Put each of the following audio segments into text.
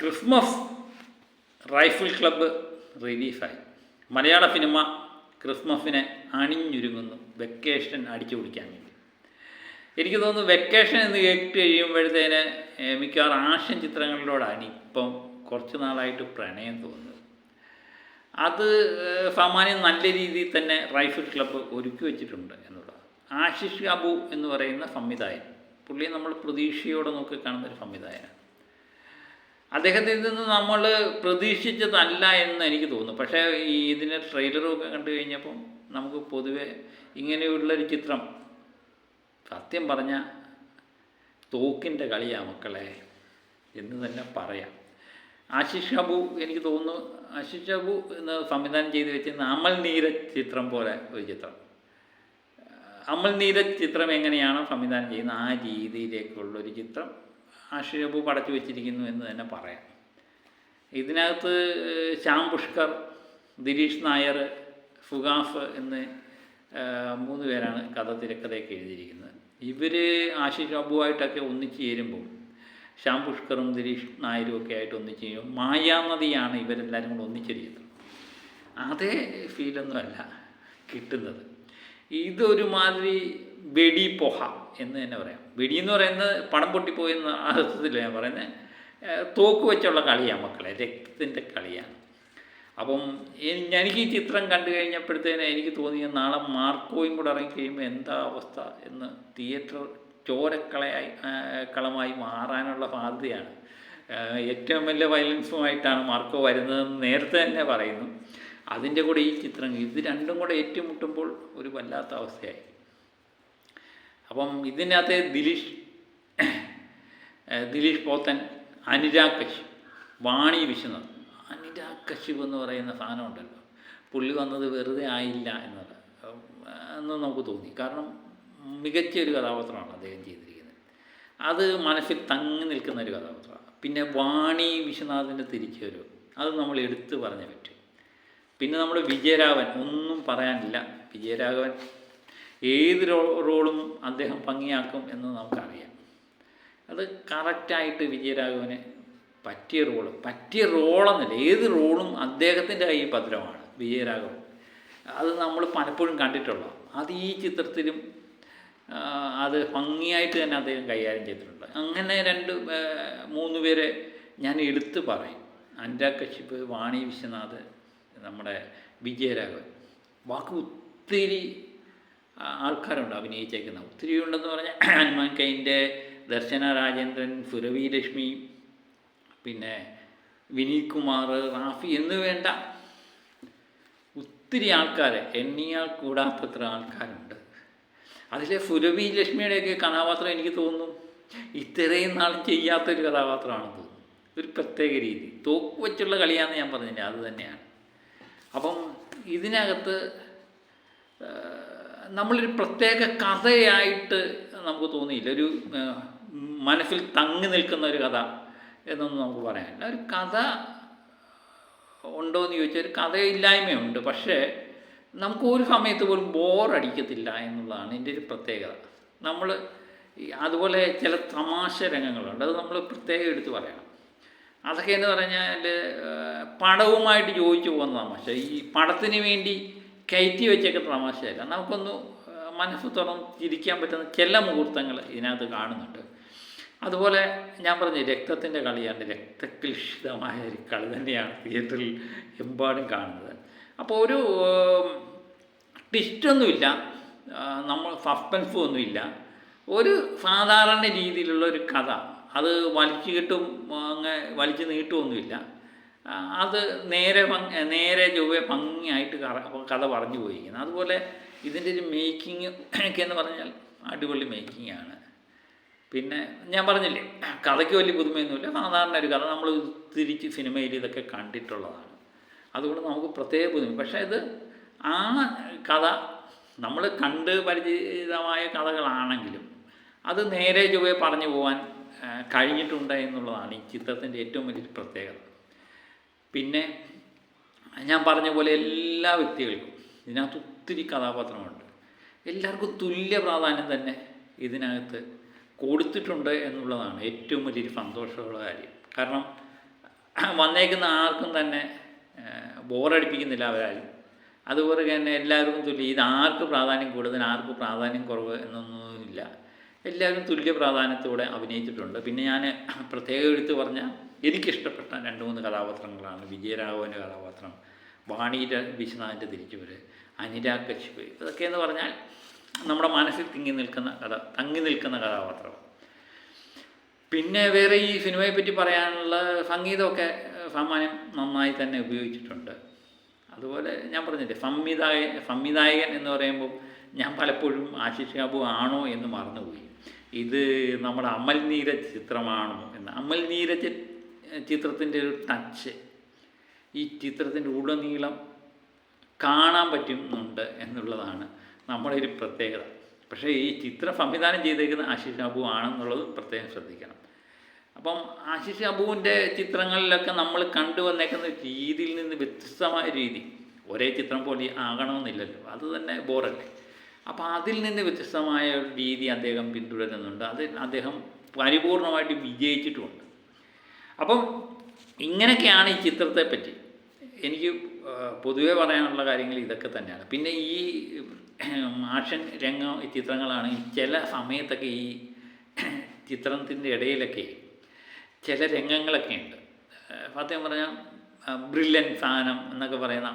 Christmas rifle club റിലീസായി. മലയാള cinema ക്രിസ്മസിനെ അണിഞ്ഞൊരുങ്ങുന്നു vacation അടിച്ചു പിടിക്കാൻ വേണ്ടി. എനിക്ക് തോന്നുന്നു വെക്കേഷൻ എന്ന് കേട്ട് കഴിയുമ്പോഴത്തേന് മിക്കവാറും ആക്ഷൻ ചിത്രങ്ങളിലോടാണ് ഇപ്പം കുറച്ച് നാളായിട്ട് പ്രണയം തോന്നുന്നത്. അത് സാമാന്യം നല്ല രീതിയിൽ തന്നെ റൈഫിൾ ക്ലബ്ബ് ഒരുക്കി വെച്ചിട്ടുണ്ട് എന്നുള്ളതാണ്. ആശിഷ് അബു എന്ന് പറയുന്ന സംവിധായകൻ, പുള്ളിയെ നമ്മൾ പ്രതീക്ഷയോടെ നോക്കി കാണുന്നൊരു സംവിധായകനാണ്. അദ്ദേഹത്തിൽ നിന്ന് നമ്മൾ പ്രതീക്ഷിച്ചതല്ല എന്ന് എനിക്ക് തോന്നുന്നു. പക്ഷേ ഈ ഇതിൻ്റെ ട്രെയിലറൊക്കെ കണ്ടു കഴിഞ്ഞപ്പം നമുക്ക് പൊതുവെ ഇങ്ങനെയുള്ളൊരു ചിത്രം സത്യം പറഞ്ഞാൽ തോക്കിൻ്റെ കളിയാണ് മക്കളെ എന്ന് തന്നെ പറയാം. ആശിഷ് അബു എനിക്ക് തോന്നുന്നു, ആശിഷ് അബു എന്ന് സംവിധാനം ചെയ്ത് വെച്ചിരുന്ന അമൽ നീരജ് ചിത്രം പോലെ ഒരു ചിത്രം. അമൽ നീരജ് ചിത്രം എങ്ങനെയാണോ സംവിധാനം ചെയ്യുന്ന ആ രീതിയിലേക്കുള്ളൊരു ചിത്രം ആശിഷ് അബു പടച്ചു വെച്ചിരിക്കുന്നു എന്ന് തന്നെ പറയാം. ഇതിനകത്ത് ശ്യാം പുഷ്കർ, ദിലീഷ് നായർ, ഫുഗാഫ് എന്ന് 3 പേരാണ് കഥ തിരക്കഥയൊക്കെ എഴുതിയിരിക്കുന്നത്. ഇവർ ആശിഷ് അബുവായിട്ടൊക്കെ ഒന്നിച്ച് ചേരുമ്പോൾ ശ്യാം പുഷ്കറും ദിലീഷ് നായരും ഒക്കെ ആയിട്ട് ഒന്നിച്ച് ചേരും. മായാനദിയാണ് ഇവരെല്ലാവരും കൂടെ ഒന്നിച്ചൊരു ചിത്രം. അതേ ഫീലൊന്നുമല്ല കിട്ടുന്നത്. ഇതൊരുമാതിരി വെടി പൊഹ എന്ന് തന്നെ പറയാം. വെടി എന്ന് പറയുന്നത് പടം പൊട്ടിപ്പോയെന്ന അർത്ഥത്തില്ല ഞാൻ പറയുന്നത്. തോക്ക് വെച്ചുള്ള കളിയാണ് മക്കളെ, രക്തത്തിൻ്റെ കളിയാണ്. അപ്പം എനിക്ക് ഈ ചിത്രം കണ്ടു കഴിഞ്ഞപ്പോഴത്തേന് എനിക്ക് തോന്നിയത് നാളെ മാർക്കോയും കൂടെ ഇറങ്ങിക്കഴിയുമ്പോൾ എന്താ അവസ്ഥ എന്ന്. തിയേറ്റർ കളമായി മാറാനുള്ള സാധ്യതയാണ്. ഏറ്റവും വലിയ വയലൻസുമായിട്ടാണ് മാർക്കോ വരുന്നതെന്ന് നേരത്തെ തന്നെ പറയുന്നു. അതിൻ്റെ കൂടെ ഈ ചിത്രം, ഇത് രണ്ടും കൂടെ ഏറ്റുമുട്ടുമ്പോൾ ഒരു വല്ലാത്ത അവസ്ഥയായി. അപ്പം ഇതിനകത്ത് ദിലീഷ് പോത്തൻ, അനുരാഗ് കശ്യപ്, വാണി വിശ്വനാഥ്. അനുരാഗ് കശ്യപ് എന്ന് പറയുന്ന സാധനം ഉണ്ടല്ലോ, പുള്ളി വന്നത് വെറുതെ ആയില്ല എന്ന് നമുക്ക് തോന്നി. കാരണം മികച്ചൊരു കഥാപാത്രമാണ് അദ്ദേഹം ചെയ്തിരിക്കുന്നത്. അത് മനസ്സിൽ തങ്ങി നിൽക്കുന്ന ഒരു കഥാപാത്രമാണ്. പിന്നെ വാണി വിശ്വനാഥിൻ്റെ തിരിച്ചുവരവ്, അത് നമ്മൾ എടുത്തു പറഞ്ഞേ പറ്റും. പിന്നെ നമ്മൾ വിജയരാഘവൻ, ഒന്നും പറയാനില്ല. വിജയരാഘവൻ ഏത് റോളും അദ്ദേഹം ഭംഗിയാക്കും എന്ന് നമുക്കറിയാം. അത് കറക്റ്റായിട്ട് വിജയരാഘവന് പറ്റിയ റോളെന്നല്ല, ഏത് റോളും അദ്ദേഹത്തിൻ്റെ കൈ ഭദ്രമാണ് വിജയരാഘവൻ. അത് നമ്മൾ പലപ്പോഴും കണ്ടിട്ടുള്ളതാണ്. അത് ഈ ചിത്രത്തിലും അത് ഭംഗിയായിട്ട് തന്നെ അദ്ദേഹം കൈകാര്യം ചെയ്തിട്ടുണ്ട്. അങ്ങനെ 2-3 പേരെ ഞാൻ എടുത്ത് പറയും. അനുരാഗ് കശ്യപ്, വാണി വിശ്വനാഥ്, നമ്മുടെ വിജയരാഘവൻ. ബാക്കി ഒത്തിരി ആൾക്കാരുണ്ട് അഭിനയിച്ചേക്കുന്ന, ഒത്തിരി ഉണ്ടെന്ന് പറഞ്ഞാൽ ഹനുമാൻ കൈൻ്റെ, ദർശന രാജേന്ദ്രൻ, സുരഭി ലക്ഷ്മി, പിന്നെ വിനീത് കുമാർ, റാഫി എന്ന് വേണ്ട ഒത്തിരി ആൾക്കാർ, എണ്ണിയാൽ കൂടാത്തത്ര ആൾക്കാരുണ്ട്. അതിലെ സുരഭി ലക്ഷ്മിയുടെയൊക്കെ കഥാപാത്രം എനിക്ക് തോന്നുന്നു ഇത്രയും നാളും ചെയ്യാത്തൊരു കഥാപാത്രമാണെന്ന് തോന്നുന്നു. ഒരു പ്രത്യേക രീതി, തോക്ക് വെച്ചുള്ള കളിയാണെന്ന് ഞാൻ പറഞ്ഞില്ല, അത് തന്നെയാണ്. അപ്പം ഇതിനകത്ത് നമ്മളൊരു പ്രത്യേക കഥയായിട്ട് നമുക്ക് തോന്നിയില്ല. ഒരു മനസ്സിൽ തങ്ങി നിൽക്കുന്ന ഒരു കഥ എന്നൊന്നും നമുക്ക് പറയാനില്ല. ഒരു കഥ ഉണ്ടോ എന്ന് ചോദിച്ചാൽ ഒരു കഥയില്ലായ്മയുണ്ട്. പക്ഷേ നമുക്ക് ഒരു സമയത്ത് പോലും ബോറടിക്കത്തില്ല എന്നുള്ളതാണ് എൻ്റെ ഒരു പ്രത്യേകത. നമ്മൾ അതുപോലെ ചില തമാശ രംഗങ്ങളുണ്ട്, അത് നമ്മൾ പ്രത്യേകം എടുത്ത് പറയണം. അതൊക്കെ എന്ന് പറഞ്ഞാൽ പടവുമായിട്ട് യോജിച്ച് പോകുന്ന തമാശ, ഈ പടത്തിന് വേണ്ടി കയറ്റി വെച്ചൊക്കെ തമാശയല്ല. നമുക്കൊന്ന് മനസ്സ് തുറന്ന് ചിരിക്കാൻ പറ്റുന്ന ചില മുഹൂർത്തങ്ങൾ ഇതിനകത്ത് കാണുന്നുണ്ട്. അതുപോലെ ഞാൻ പറഞ്ഞു രക്തത്തിൻ്റെ കളിയാണ്, രക്തക്ലിഷിതമായ ഒരു കളി തന്നെയാണ് തിയേറ്ററിൽ എമ്പാടും കാണുന്നത്. അപ്പോൾ ഒരു ട്വിസ്റ്റൊന്നുമില്ല, നമ്മൾ സസ്പെൻസും ഒന്നുമില്ല, ഒരു സാധാരണ രീതിയിലുള്ള ഒരു കഥ. അത് വലിച്ചു നീട്ടുമൊന്നുമില്ല. അത് നേരെ ചൊവ്വെ ഭംഗിയായിട്ട് കഥ പറഞ്ഞു പോയിരിക്കുന്നത്. അതുപോലെ ഇതിൻ്റെ ഒരു മേക്കിങ് ഒക്കെ എന്ന് പറഞ്ഞാൽ അടിപൊളി മേക്കിങ്ങാണ്. പിന്നെ ഞാൻ പറഞ്ഞില്ലേ, കഥയ്ക്ക് വലിയ പുതുമയൊന്നുമില്ല, സാധാരണ ഒരു കഥ. നമ്മൾ തിരിച്ച് സിനിമയിൽ ഇതൊക്കെ കണ്ടിട്ടുള്ളതാണ്, അതുകൊണ്ട് നമുക്ക് പ്രത്യേക പുതുമ. പക്ഷേ ഇത് ആ കഥ നമ്മൾ കണ്ട് പരിചിതമായ കഥകളാണെങ്കിലും അത് നേരെ ചൊവ്വേ പറഞ്ഞു പോകാൻ കഴിഞ്ഞിട്ടുണ്ട് എന്നുള്ളതാണ് ഈ ചിത്രത്തിൻ്റെ ഏറ്റവും വലിയൊരു പ്രത്യേകത. പിന്നെ ഞാൻ പറഞ്ഞ പോലെ എല്ലാ വ്യക്തികൾക്കും ഇതിനകത്ത് ഒത്തിരി കഥാപാത്രങ്ങളുണ്ട്. എല്ലാവർക്കും തുല്യ പ്രാധാന്യം തന്നെ ഇതിനകത്ത് കൊടുത്തിട്ടുണ്ട് എന്നുള്ളതാണ് ഏറ്റവും വലിയൊരു സന്തോഷമുള്ള കാര്യം. കാരണം വന്നേക്കുന്ന ആർക്കും തന്നെ ബോറടിപ്പിക്കുന്നില്ല അവരാരും. അതുപോലെ തന്നെ എല്ലാവർക്കും തുല്യം, ഇത് ആർക്ക് പ്രാധാന്യം കൂടുതൽ ആർക്ക് പ്രാധാന്യം കുറവ് എന്നൊന്നുമില്ല. എല്ലാവരും തുല്യ പ്രാധാന്യത്തോടെ അഭിനയിച്ചിട്ടുണ്ട്. പിന്നെ ഞാൻ പ്രത്യേകം എടുത്തു പറഞ്ഞാൽ എനിക്കിഷ്ടപ്പെട്ട 2-3 കഥാപാത്രങ്ങളാണ് വിജയരാഘവൻ്റെ കഥാപാത്രം, വാണി വിശ്വനാഥിൻ്റെ തിരിച്ചുവരവ്, അനുരാഗ് കശ്യപ്. ഇതൊക്കെയെന്ന് പറഞ്ഞാൽ നമ്മുടെ മനസ്സിൽ തങ്ങി നിൽക്കുന്ന കഥാപാത്രം. പിന്നെ വേറെ ഈ സിനിമയെ പറ്റി പറയാനുള്ള സംഗീതമൊക്കെ സാമാന്യം നന്നായി തന്നെ ഉപയോഗിച്ചിട്ടുണ്ട്. അതുപോലെ ഞാൻ പറഞ്ഞില്ലേ, സംവിധായകൻ എന്ന് പറയുമ്പോൾ ഞാൻ പലപ്പോഴും ആശിഷ് കാപു ആണോ എന്ന് മറന്നുപോയി. ഇത് നമ്മുടെ അമൽ നീരജ് ചിത്രമാണോ എന്ന്. അമൽ നീരജ് ചിത്രത്തിൻ്റെ ഒരു ടച്ച് ഈ ചിത്രത്തിൻ്റെ ഉടനീളം കാണാൻ പറ്റുന്നുണ്ട് എന്നുള്ളതാണ് നമ്മുടെ ഒരു പ്രത്യേകത. പക്ഷേ ഈ ചിത്രം സംവിധാനം ചെയ്തേക്കുന്ന ആശിഷ് കാപു ആണെന്നുള്ളത് പ്രത്യേകം ശ്രദ്ധിക്കണം. അപ്പം ആശിഷ് കാപുവിൻ്റെ ചിത്രങ്ങളിലൊക്കെ നമ്മൾ കണ്ടുവന്നേക്കുന്ന രീതിയിൽ നിന്ന് വ്യത്യസ്തമായ രീതി, ഒരേ ചിത്രം പോലെ ആകണമെന്നില്ലല്ലോ, അത് തന്നെ ബോറല്ലേ. അപ്പോൾ അതിൽ നിന്ന് വ്യത്യസ്തമായ ഒരു രീതി അദ്ദേഹം പിന്തുടരുന്നുണ്ട്. അത് അദ്ദേഹം പരിപൂർണമായിട്ട് വിജയിച്ചിട്ടുമുണ്ട്. അപ്പം ഇങ്ങനെയൊക്കെയാണ് ഈ ചിത്രത്തെ പറ്റി എനിക്ക് പൊതുവെ പറയാനുള്ള കാര്യങ്ങൾ ഇതൊക്കെ തന്നെയാണ്. പിന്നെ ഈ ആക്ഷൻ ചിത്രങ്ങളാണെങ്കിൽ ചില സമയത്തൊക്കെ ഈ ചിത്രത്തിൻ്റെ ഇടയിലൊക്കെ ചില രംഗങ്ങളൊക്കെ ഉണ്ട്. സത്യം പറഞ്ഞാൽ ബ്രില്യൻ സാധനം എന്നൊക്കെ പറയുന്ന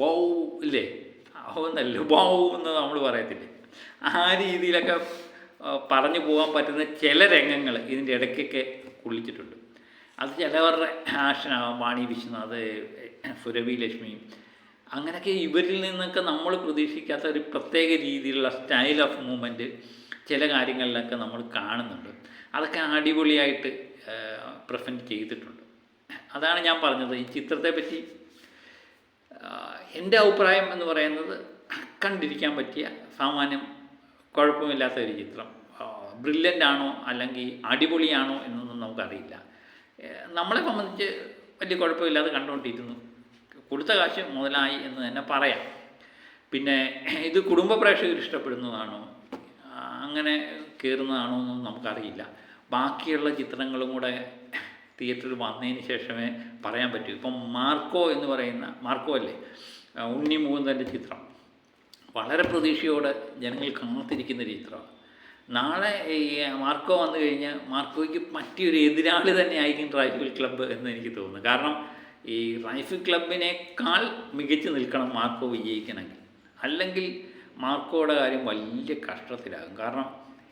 വൗ ഇല്ലേ, എന്നല്ല വൗ എന്ന് നമ്മൾ പറയത്തില്ലേ, ആ രീതിയിലൊക്കെ പറഞ്ഞു പോകാൻ പറ്റുന്ന ചില രംഗങ്ങൾ ഇതിൻ്റെ ഇടയ്ക്കൊക്കെ കൊള്ളിച്ചിട്ടുണ്ട്. അത് ചിലവരുടെ ആക്ഷനാകാം, വാണി വിശ്വനാഥ്, സുരഭി ലക്ഷ്മി, അങ്ങനെയൊക്കെ ഇവരിൽ നിന്നൊക്കെ നമ്മൾ പ്രതീക്ഷിക്കാത്ത ഒരു പ്രത്യേക രീതിയിലുള്ള സ്റ്റൈൽ ഓഫ് മൂവ്മെൻറ്റ് ചില കാര്യങ്ങളിലൊക്കെ നമ്മൾ കാണുന്നുണ്ട്. അതൊക്കെ അടിപൊളിയായിട്ട് പ്രസൻറ്റ് ചെയ്തിട്ടുണ്ട്. അതാണ് ഞാൻ പറഞ്ഞത്. ഈ ചിത്രത്തെ പറ്റി എൻ്റെ അഭിപ്രായം എന്ന് പറയുന്നത് കണ്ടിരിക്കാൻ പറ്റിയ സാമാന്യം കുഴപ്പമില്ലാത്ത ഒരു ചിത്രം. ബ്രില്യൻ്റ് ആണോ അല്ലെങ്കിൽ അടിപൊളിയാണോ എന്നൊന്നും നമുക്കറിയില്ല. നമ്മളെ സംബന്ധിച്ച് വലിയ കുഴപ്പമില്ലാതെ കണ്ടുകൊണ്ടിരുന്നു. കൊടുത്ത കാശ് മുതലായി എന്ന് തന്നെ പറയാം. പിന്നെ ഇത് കുടുംബ പ്രേക്ഷകർ ഇഷ്ടപ്പെടുന്നതാണോ അങ്ങനെ കയറുന്നതാണോ എന്നൊന്നും നമുക്കറിയില്ല. ബാക്കിയുള്ള ചിത്രങ്ങളും കൂടെ തിയേറ്ററിൽ വന്നതിന് ശേഷമേ പറയാൻ പറ്റൂ. ഇപ്പം മാർക്കോ എന്ന് പറയുന്ന, മാർക്കോ അല്ലേ, ഉണ്ണി മുകുന്ദൻ്റെ ചിത്രം വളരെ പ്രതീക്ഷയോടെ ജനങ്ങൾ കാത്തിരിക്കുന്ന ചിത്രമാണ്. നാളെ ഈ മാർക്കോ വന്നു കഴിഞ്ഞാൽ മാർക്കോയ്ക്ക് പറ്റിയൊരു എതിരാളി തന്നെ ആയിരിക്കും റൈഫിൾ ക്ലബ്ബ് എന്ന് എനിക്ക് തോന്നുന്നു. കാരണം ഈ റൈഫിൾ ക്ലബിനേക്കാൾ മികച്ചു നിൽക്കണം മാർക്കോ വിജയിക്കണമെങ്കിൽ. അല്ലെങ്കിൽ മാർക്കോയുടെ കാര്യം വലിയ കഷ്ടത്തിലാകും. കാരണം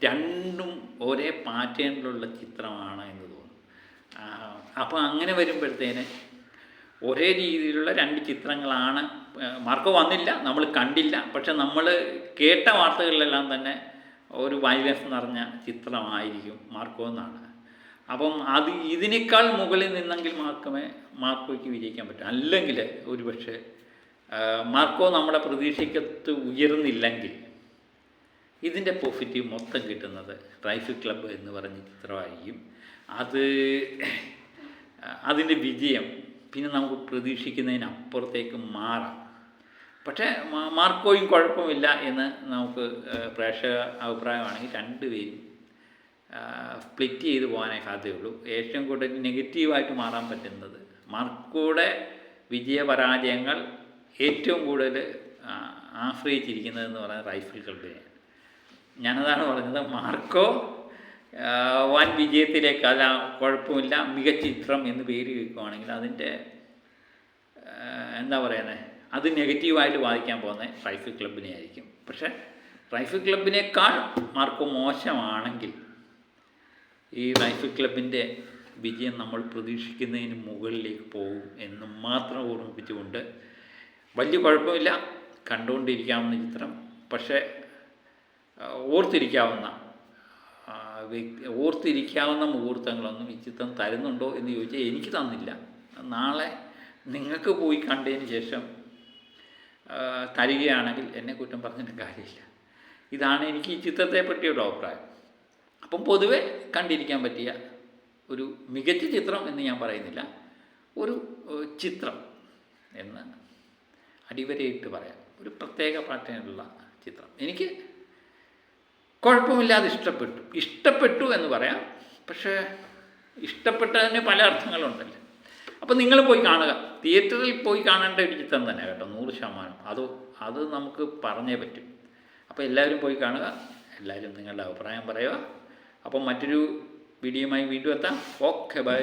രണ്ടും ഒരേ പാറ്റേണിലുള്ള ചിത്രമാണ് എന്ന് തോന്നുന്നു. അപ്പോൾ അങ്ങനെ വരുമ്പോഴത്തേന് ഒരേ രീതിയിലുള്ള 2 ചിത്രങ്ങളാണ്. മാർക്കോ വന്നില്ല, നമ്മൾ കണ്ടില്ല, പക്ഷെ നമ്മൾ കേട്ട വാർത്തകളിലെല്ലാം തന്നെ ഒരു വൈലൻസ് നിറഞ്ഞ ചിത്രമായിരിക്കും മാർക്കോ എന്നാണ്. അപ്പം അത് ഇതിനേക്കാൾ മുകളിൽ നിന്നെങ്കിൽ മാത്രമേ മാർക്കോയ്ക്ക് വിജയിക്കാൻ പറ്റൂ. അല്ലെങ്കിൽ ഒരുപക്ഷെ മാർക്കോ നമ്മുടെ പ്രതീക്ഷയ്ക്കത്ത് ഉയർന്നില്ലെങ്കിൽ ഇതിൻ്റെ പോസിറ്റീവ് മൊത്തം കിട്ടുന്നത് റൈഫിൾ ക്ലബ്ബ് എന്ന് പറഞ്ഞ ചിത്രമായിരിക്കും. അതിൻ്റെ വിജയം പിന്നെ നമുക്ക് പ്രതീക്ഷിക്കുന്നതിനപ്പുറത്തേക്ക് മാറാം. പക്ഷേ മാർക്കോയും കുഴപ്പമില്ല എന്ന് നമുക്ക് പ്രേക്ഷക അഭിപ്രായമാണെങ്കിൽ 2 പേരും സ്പ്ലിറ്റ് ചെയ്ത് പോകാനേ സാധ്യതയുള്ളൂ. ഏറ്റവും കൂടുതൽ നെഗറ്റീവായിട്ട് മാറാൻ പറ്റുന്നത് മാർക്കോയുടെ വിജയപരാജയങ്ങൾ ഏറ്റവും കൂടുതൽ ആശ്രയിച്ചിരിക്കുന്നതെന്ന് പറയുന്നത് റൈഫിൾ ക്ലബ്ബിനെയാണ്. ഞാനതാണ് പറഞ്ഞത്. മാർക്കോ വൻ വിജയത്തിലേക്ക്, അല്ല കുഴപ്പമില്ല, മികച്ച ചിത്രം എന്ന് പേര് വയ്ക്കുകയാണെങ്കിൽ അതിൻ്റെ എന്താ പറയുന്നത്, അത് നെഗറ്റീവായിട്ട് ബാധിക്കാൻ പോകുന്നത് റൈഫിൾ ക്ലബിനെ ആയിരിക്കും. പക്ഷേ റൈഫിൾ ക്ലബിനേക്കാൾ മാർക്കോ മോശമാണെങ്കിൽ ഈ റൈഫിൾ ക്ലബിൻ്റെ വിജയം നമ്മൾ പ്രതീക്ഷിക്കുന്നതിന് മുകളിലേക്ക് പോകും എന്ന് മാത്രം ഓർമ്മിപ്പിച്ചുകൊണ്ട്, വലിയ കുഴപ്പമില്ല, കണ്ടുകൊണ്ടിരിക്കാവുന്ന ചിത്രം. പക്ഷേ ഓർത്തിരിക്കാവുന്ന മുഹൂർത്തങ്ങളൊന്നും ഈ ചിത്രം തരുന്നുണ്ടോ എന്ന് ചോദിച്ചാൽ എനിക്ക് തന്നില്ല. നാളെ നിങ്ങൾക്ക് പോയി കണ്ടതിന് ശേഷം തരികയാണെങ്കിൽ എന്നെ കുറ്റം പറഞ്ഞിട്ട് കാര്യമില്ല. ഇതാണ് എനിക്ക് ഈ ചിത്രത്തെ പറ്റിയുള്ള അഭിപ്രായം. അപ്പം പൊതുവെ കണ്ടിരിക്കാൻ പറ്റിയ ഒരു മികച്ച ചിത്രം എന്ന് ഞാൻ പറയുന്നില്ല, ഒരു ചിത്രം എന്ന് അടിവരയിട്ട് പറയാം. ഒരു പ്രത്യേക പാറ്റേണിലുള്ള ചിത്രം എനിക്ക് കുഴപ്പമില്ലാതെ ഇഷ്ടപ്പെട്ടു എന്ന് പറയാം. പക്ഷേ ഇഷ്ടപ്പെട്ടതിന് പല അർത്ഥങ്ങളുണ്ടല്ലോ. അപ്പോൾ നിങ്ങൾ പോയി കാണുക. തിയേറ്ററിൽ പോയി കാണേണ്ട ഒരു ചിത്രം തന്നെ കേട്ടോ, 100%. അത് നമുക്ക് പറഞ്ഞേ പറ്റും. അപ്പോൾ എല്ലാവരും പോയി കാണുക, എല്ലാവരും നിങ്ങളുടെ അഭിപ്രായം പറയുക. അപ്പം മറ്റൊരു വീഡിയോയുമായി വീണ്ടും എത്താം. Okay, by.